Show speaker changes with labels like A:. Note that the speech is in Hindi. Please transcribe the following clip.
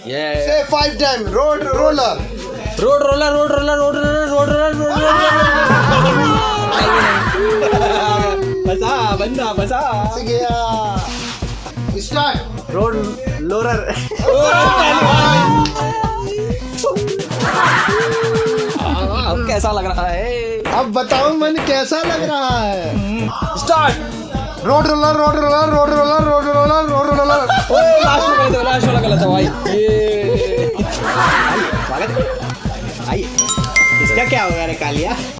A: ये
B: Say 5 times. Road roller.
A: Road roller road roller road roller road roller road बसा बंदा बसा
B: Sige. Start.
A: रोड लोरर अब कैसा लग रहा है
B: अब बताओ मन कैसा लग रहा है.
A: Start
B: road roller road roller road roller road roller road roller.
A: Last वाला गलत है भाई ये स्वागत है आइए इसका क्या होगा रे कालिया